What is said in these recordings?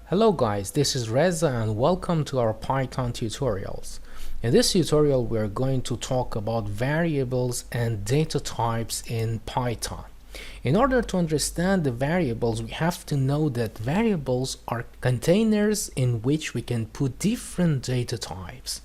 Hello guys, this is Reza and welcome to our Python tutorials. In this tutorial we are going to talk about variables and data types in Python. In order to understand the variables, we have to know that variables are containers in which we can put different data types.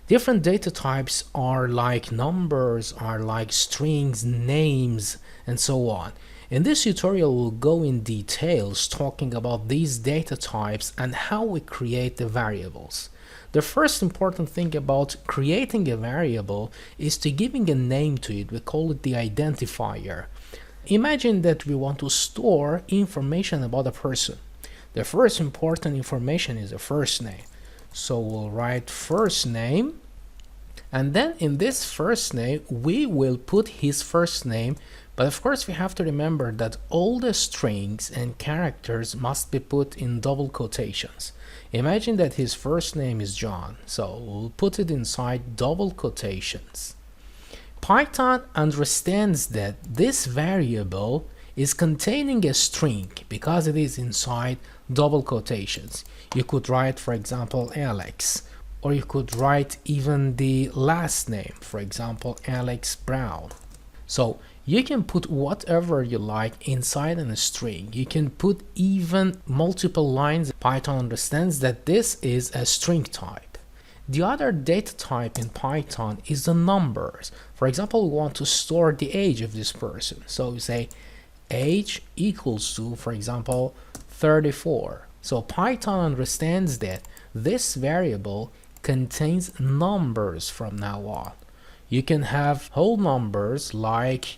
Different data types are like numbers, are like strings, names, and so on. In this tutorial, we'll go in details talking about these data types and how we create the variables. The first important thing about creating a variable is to giving a name to it. We call it the identifier. Imagine that we want to store information about a person. The first important information is the first name. So we'll write first name, and then in this first name we will put his first name. But of course we have to remember that all the strings and characters must be put in double quotations. Imagine that his first name is John, so we'll put it inside double quotations. Python understands that this variable is containing a string because it is inside double quotations. You could write, for example, Alex, or you could write even the last name, for example, Alex Brown. So you can put whatever you like inside a string. You can put even multiple lines. Python understands that this is a string type. The other data type in Python is the numbers. For example, we want to store the age of this person. So we say age equals to, for example, 34. So Python understands that this variable contains numbers from now on. You can have whole numbers like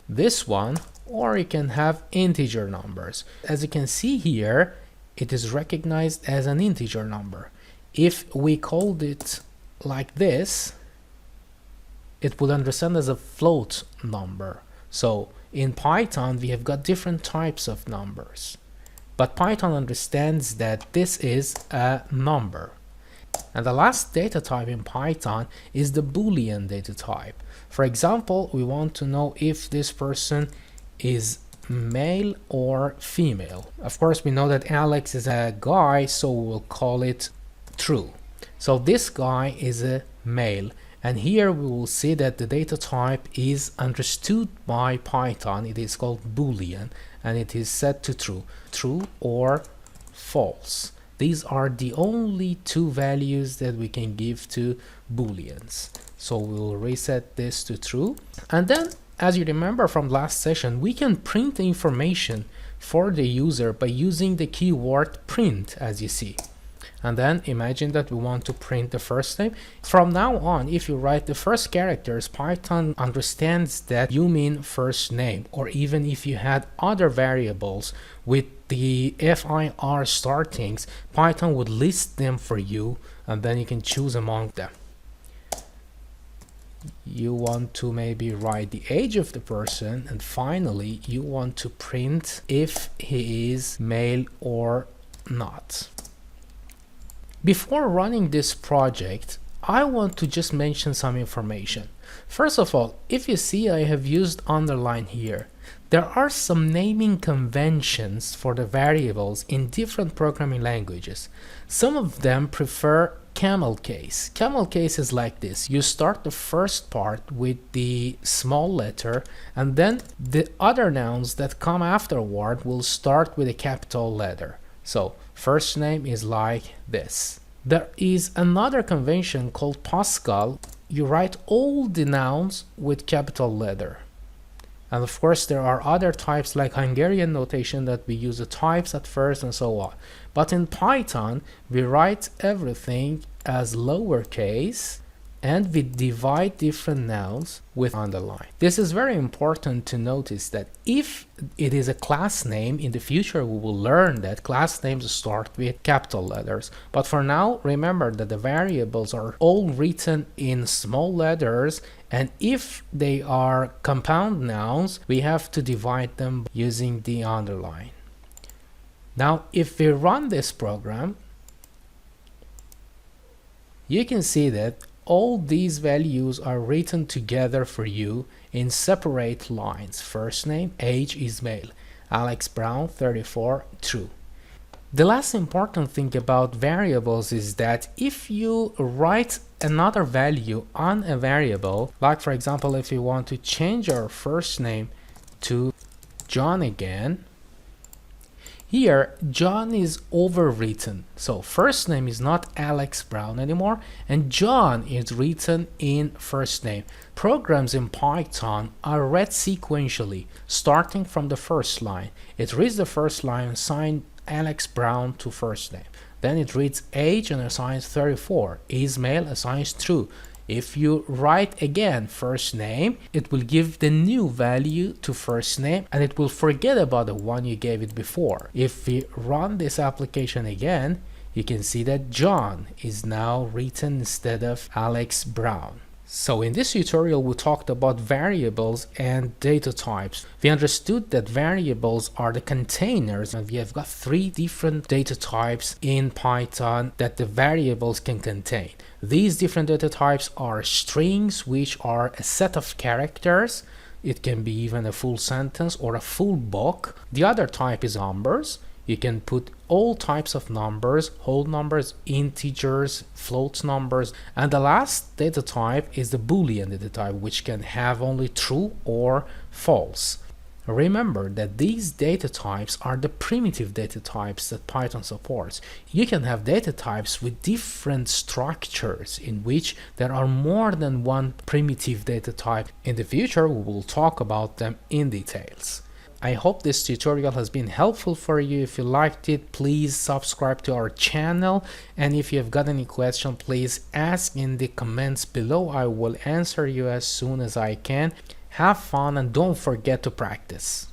this one, or you can have integer numbers. As you can see here, it is recognized as an integer number. If we called it like this, it would understand as a float number. So in Python we have got different types of numbers, but Python understands that this is a number. And the last data type in Python is the Boolean data type. For example, we want to know if this person is male or female. Of course, we know that Alex is a guy, so we'll call it true. So this guy is a male. And here we will see that the data type is understood by Python. It is called Boolean, and it is set to true. True or false. These are the only two values that we can give to Booleans. So we'll reset this to true. And then, as you remember from last session, we can print the information for the user by using the keyword print, as you see. And then imagine that we want to print the first name. From now on, if you write the first characters, Python understands that you mean first name, or even if you had other variables with the FIR startings, Python would list them for you, and then you can choose among them. You want to maybe write the age of the person, and finally you want to print if he is male or not. Before running this project, I want to just mention some information. First of all, if you see, I have used underline here. There are some naming conventions for the variables in different programming languages. Some of them prefer camel case. Camel case is like this. You start the first part with the small letter, and then the other nouns that come afterward will start with a capital letter. So first name is like this. There is another convention called Pascal. You write all the nouns with capital letter. And of course there are other types like Hungarian notation that we use the types at first and so on. But in Python we write everything as lowercase, and we divide different nouns with underline. This is very important to notice that if it is a class name, in the future we will learn that class names start with capital letters. But for now, remember that the variables are all written in small letters, and if they are compound nouns, we have to divide them using the underline. Now, if we run this program, you can see that all these values are written together for you in separate lines. First name, age is male. Alex Brown, 34, true. The last important thing about variables is that if you write another value on a variable, like for example, if you want to change your first name to John again, here John is overwritten. So first name is not Alex Brown anymore, and John is written in first name. Programs in Python are read sequentially, starting from the first line. It reads the first line and assigns Alex Brown to first name. Then it reads age and assigns 34. Is male, assigns true. If you write again first name, it will give the new value to first name and it will forget about the one you gave it before. If we run this application again, you can see that John is now written instead of Alex Brown. So in this tutorial, we talked about variables and data types. We understood that variables are the containers, and we have got 3 different data types in Python that the variables can contain. These different data types are strings, which are a set of characters. It can be even a full sentence or a full book. The other type is numbers. You can put all types of numbers, whole numbers, integers, float numbers. And the last data type is the Boolean data type, which can have only true or false. Remember that these data types are the primitive data types that Python supports. You can have data types with different structures in which there are more than one primitive data type. In the future, we will talk about them in details. I hope this tutorial has been helpful for you. If you liked it, please subscribe to our channel. And if you have got any question, please ask in the comments below. I will answer you as soon as I can. Have fun and don't forget to practice.